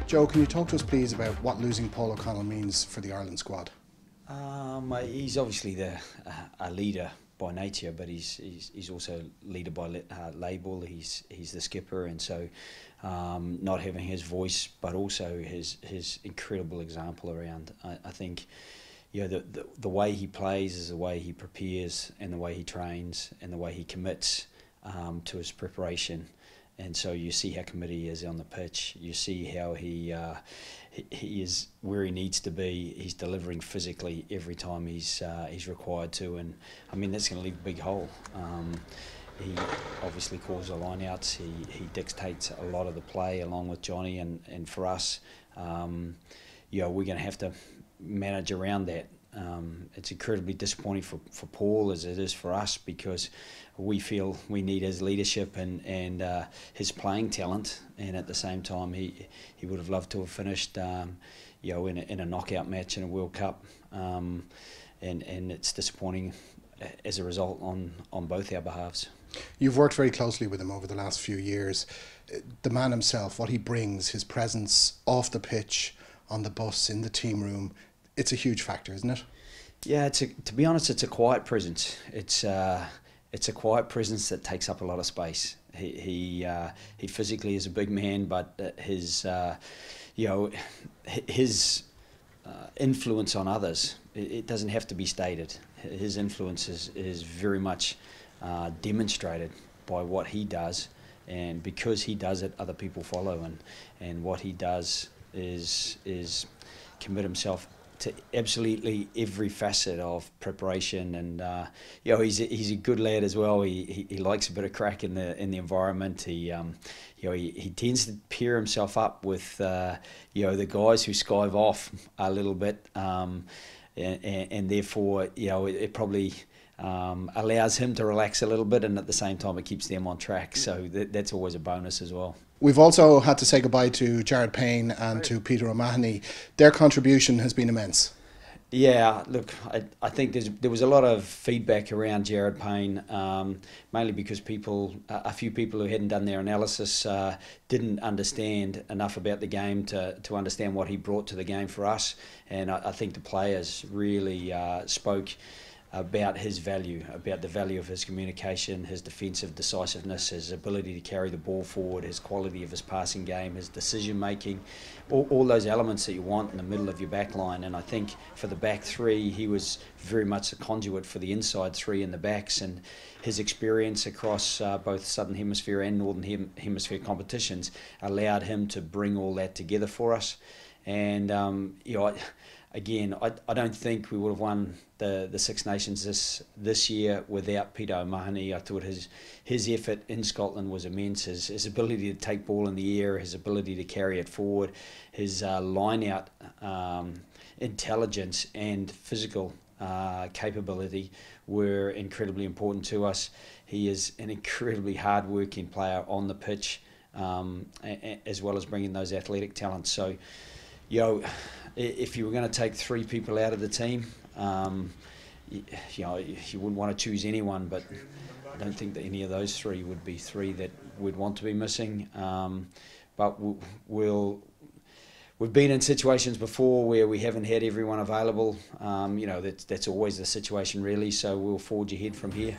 Joe, can you talk to us please about what losing Paul O'Connell means for the Ireland squad? He's obviously a leader by nature, but he's also a leader by label. He's the skipper, and so not having his voice, but also his incredible example around. I think, you know, the way he plays is the way he prepares, and the way he trains, and the way he commits to his preparation. And so you see how committed he is on the pitch. You see how he is where he needs to be. He's delivering physically every time he's required to, and I mean that's going to leave a big hole. He obviously calls the line-outs. He dictates a lot of the play along with Johnny, and for us, we're going to have to manage around that. It's incredibly disappointing for Paul as it is for us, because we feel we need his leadership and his playing talent, and at the same time he would have loved to have finished in a knockout match in a World Cup, and it's disappointing as a result on both our behalves. You've worked very closely with him over the last few years. The man himself, what he brings, his presence off the pitch, on the bus, in the team room, it's a huge factor, isn't it? Yeah, to be honest, it's a quiet presence. It's a quiet presence that takes up a lot of space. He physically is a big man, but his influence on others, it doesn't have to be stated. His influence is very much demonstrated by what he does, and because he does it, other people follow, and what he does is commit himself to absolutely every facet of preparation, and he's a good lad as well. He likes a bit of crack in the environment. He tends to pair himself up with the guys who skive off a little bit, and therefore it probably allows him to relax a little bit, and at the same time it keeps them on track. So that's always a bonus as well. We've also had to say goodbye to Jared Payne and to Peter O'Mahony. Their contribution has been immense. Yeah, look, I think there was a lot of feedback around Jared Payne, mainly because a few people who hadn't done their analysis didn't understand enough about the game to understand what he brought to the game for us. And I think the players really spoke about his value, about the value of his communication, his defensive decisiveness, his ability to carry the ball forward, his quality of his passing game, his decision making, all those elements that you want in the middle of your back line. And I think for the back three, he was very much a conduit for the inside three in the backs, and his experience across both Southern Hemisphere and Northern Hemisphere competitions allowed him to bring all that together for us. And again, I don't think we would have won the Six Nations this year without Peter O'Mahony. I thought his effort in Scotland was immense. His ability to take ball in the air, his ability to carry it forward, his line-out intelligence and physical capability were incredibly important to us. He is an incredibly hard-working player on the pitch, as well as bringing those athletic talents. So, if you were going to take three people out of the team, you wouldn't want to choose anyone, but I don't think that any of those three would be three that we'd want to be missing. But we've been in situations before where we haven't had everyone available. That's always the situation, really. So we'll forge ahead from here.